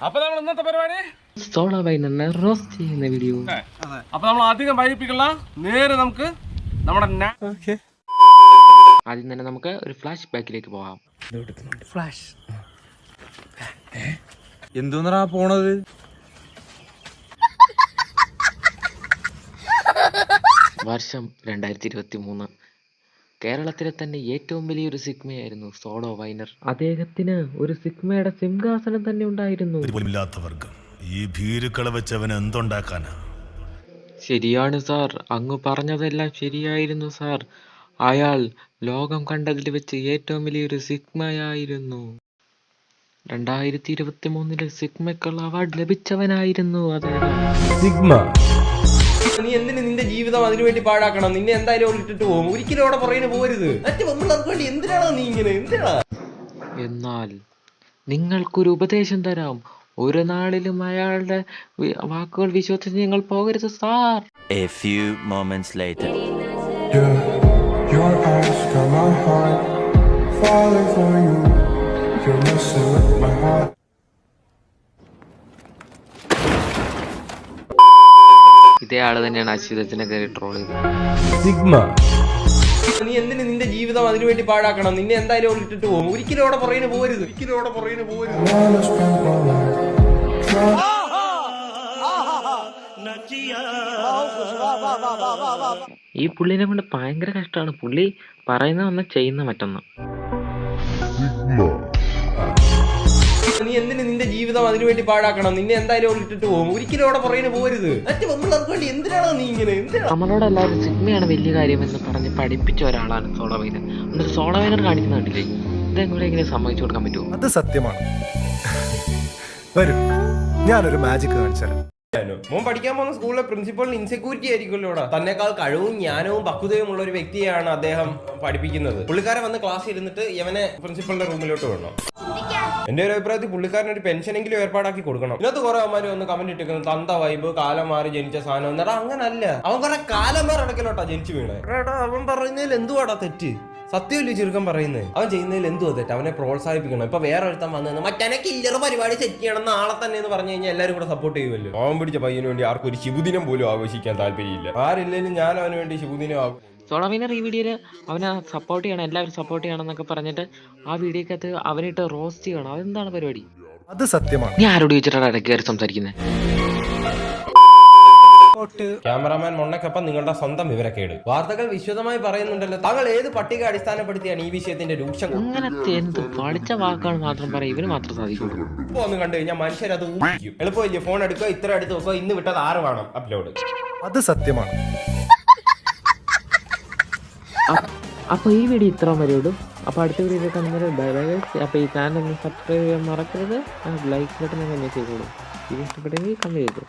അപ്പൊ നമ്മൾ ഇന്നത്തെ പരിപാടി സോള വൈനറിനെ റോസ്റ്റ് ചെയ്യുന്ന വീഡിയോ. അപ്പൊ നമ്മൾ അധികം വൈകിപ്പിക്കല, നേരെ നമുക്ക് നമ്മുടെ ആദ്യം തന്നെ നമുക്ക് ഒരു ഫ്ലാഷ് ബാക്കിലേക്ക് പോകാം. ഫ്ലാഷ് എന്തോന്നാ പോണത്? വർഷം 2023. കേരളത്തിലെ തന്നെ ഏറ്റവും വലിയൊരു സിഗ്മയായിരുന്നു സോളോ വൈനർ. അദ്ദേഹത്തിന് ഒരു സിഗ്മയുടെ സിംഹാസനം തന്നെ ഉണ്ടായിരുന്നു. ഈ ഭീരുക്കളെ വെച്ച് അവൻ എന്തുണ്ടാക്കാനാ? ശരിയാണ് സാർ, അങ്ങ് പറഞ്ഞതെല്ലാം ശരിയായിരുന്നു സാർ. അയാൾ ലോകം കണ്ടതിൽ വെച്ച് ഏറ്റവും വലിയൊരു സിഗ്മയായിരുന്നു. 2023 സിഗ്മയ്ക്കുള്ള അവാർഡ് ലഭിച്ചവനായിരുന്നു അദ്ദേഹം. സിഗ്മ, നീ എന്തിനു നിന്റെ ജീവിതം അതിനുവേണ്ടി പാഴാക്കണം? നിന്നെ എന്തായാലും ഇട്ടിട്ട് പോകും. ഒരിക്കലും അവിടെ പറയുന്നത് പോരുത്. വേണ്ടി എന്തിനാണോ നീ ഇങ്ങനെ? എന്തിനാ? എന്നാൽ നിങ്ങൾക്കൊരു ഉപദേശം തരാം. ഒരു നാളിലും അയാളുടെ വാക്കുകൾ വിശ്വസിച്ച് നിങ്ങൾ പോകരുത് sir. A few moments later. Your eyes got my heart falling for you. You're messing with my heart. ഇതേ ആള് തന്നെയാണ് അശ്വിതത്തിനെ കയറി ട്രോൾ ചെയ്തത്. സിഗ്മ, നീ എന്തിനു നിന്റെ ജീവിതം അതിനുവേണ്ടി പാഴാക്കണം? നിന്നെ എന്തായാലും ഇട്ടിട്ട് പോകും. ഒരിക്കലും അവിടെ പറയുന്നത് പോരുത്. I wanna spend my life trying. ഈ പുള്ളിനെ കൊണ്ട് ഭയങ്കര കഷ്ടമാണ്. പുള്ളി പറയുന്ന ഒന്ന് ചെയ്യുന്ന മറ്റൊന്ന്. നീ എന്തിനു നിന്റെ ജീവിതം അതിനുവേണ്ടി പാഴാക്കണം? നിന്നെ എന്തായാലും ഇട്ടിട്ട് പോകും. ഒരിക്കലും അവിടെ പറയുന്നത് പോരുത്. വേണ്ടി എന്തിനാണോ നീ ഇങ്ങനെ? നമ്മളോട് എല്ലാവരും സിഗ്മയാണ് വലിയ കാര്യമെന്ന് പറഞ്ഞ് പഠിപ്പിച്ച ഒരാളാണ് സോളോ വൈനർ. എന്നിട്ട് സോളോ വൈനർ കാണിക്കുന്ന കണ്ടില്ലേ? ഇതെങ്ങനെ ഇങ്ങനെ സമ്മതിച്ചു കൊടുക്കാൻ പറ്റുമോ? അത് സത്യമാണ്. വരും, ഞാനൊരു മാജിക് കാണിച്ചുതരാം. മോൻ പഠിക്കാൻ പോകുന്ന സ്കൂളിലെ പ്രിൻസിപ്പളിന് ഇൻസെക്യൂരിറ്റി ആയിരിക്കുമല്ലോ. തന്നെക്കാൾ കഴിവും ജ്ഞാനവും പക്വതയും ഉള്ള ഒരു വ്യക്തിയാണ് അദ്ദേഹം പഠിപ്പിക്കുന്നത്. പുള്ളിക്കാരൻ വന്ന് ക്ലാസ് ഇരുന്നിട്ട് ഇവനെ പ്രിൻസിപ്പളിന്റെ റൂമിലോട്ട് വിടണം. എന്റെ ഒരു അഭിപ്രായത്തിൽ പുള്ളിക്കാരൻ ഒരു പെൻഷനെങ്കിലും ഏർപ്പാടാക്കി കൊടുക്കണം. ഇതിനകത്ത് കുറെ അവന്മാര് വന്ന് കമന്റ് ഇട്ടിരിക്കുന്നു, തന്ത വൈബ്, കാലം മാറി ജനിച്ച സാധനം. എന്നാ അങ്ങനല്ല, അവൻ കുറെ കാലം മാറി ഇടയ്ക്കലോട്ടാ ജനിച്ചു വീണേ. അവൻ പറയുന്നതിൽ എന്തുവാടാ തെറ്റ്? സത്യമല്ലേ ചെറുക്കൻ പറയുന്നത്? അവൻ ചെയ്യുന്നതിൽ എന്തുവാ തെറ്റ്? അവനെ പ്രോത്സാഹിപ്പിക്കണം. ഇപ്പൊ വേറെ ഒരുത്തൻ വന്നു മറ്റേ കില്ലർ പരിപാടി സെറ്റ് ചെയ്യണം നാളെ തന്നെ എന്ന് പറഞ്ഞു കഴിഞ്ഞാൽ എല്ലാവരും കൂടെ സപ്പോർട്ട് ചെയ്യുമല്ലോ. അവൻ പിടിച്ച പയ്യന് വേണ്ടി ആർക്കും ഒരു ശുഭദിനം പോലും ആഘോഷിക്കാൻ താല്പര്യമില്ല. ആരില്ലെങ്കിലും ഞാൻ അവന് വേണ്ടി ശുഭദിനം ആഘോഷിക്കും. സോളോ വൈനർ ഈ വീഡിയോയിൽ അവനെ സപ്പോർട്ട് ചെയ്യണം, എല്ലാവരും സപ്പോർട്ട് ചെയ്യണം എന്നൊക്കെ പറഞ്ഞിട്ട് ആ വീഡിയോക്കകത്ത് അവനിട്ട് റോസ്റ്റ് ചെയ്യണം. അതെന്താണ് പരിപാടി? അത് സത്യമാണ്. നീ ആരോട് ചോദിച്ചിട്ടാണ് ഇടയ്ക്ക് കയറി സംസാരിക്കുന്നത്? ക്യാമറാമാൻ മൊണ്ണക്കൊപ്പം നിങ്ങളുടെ സ്വന്തം വിവരക്കേട്. വാർത്തകൾ വിശദമായി പറയുന്നുണ്ടല്ലോ. താങ്കൾ ഏത് പട്ടിക അടിസ്ഥാനപ്പെടുത്തിയാണ് ഈ വിഷയത്തിന്റെ രൂക്ഷം? അങ്ങനത്തെ എന്ത് പഠിച്ച വാക്കുകൾ മാത്രം പറയാം, ഇവന് മാത്രം സാധിക്കുള്ളൂ. ഇപ്പൊ ഒന്ന് കണ്ടു കഴിഞ്ഞാൽ മനുഷ്യരത് ഊഹിക്കും. എളുപ്പമില്ലേ? ഫോൺ എടുക്കുക, ഇത്ര അടുത്ത് വെക്കുക, ഇന്ന് വിട്ടത് 6 വേണം അപ്ലോഡ്. അത് സത്യമാണ്. അപ്പൊ ഈ വീഡിയോ ഇത്ര വരെയുള്ളൂ. അപ്പൊ അടുത്ത വീഡിയോ കാണുന്നത് ബൈ ബൈ. അപ്പൊ ഈ ചാനൽ ഒന്ന് സബ്സ്ക്രൈബ് ചെയ്യാൻ മറക്കരുത്. ലൈക്ക് ബട്ടൺ തന്നെ ചെയ്തോളൂ. ഇത് ഇഷ്ടപ്പെട്ടെങ്കിൽ കമന്റ് ചെയ്തു.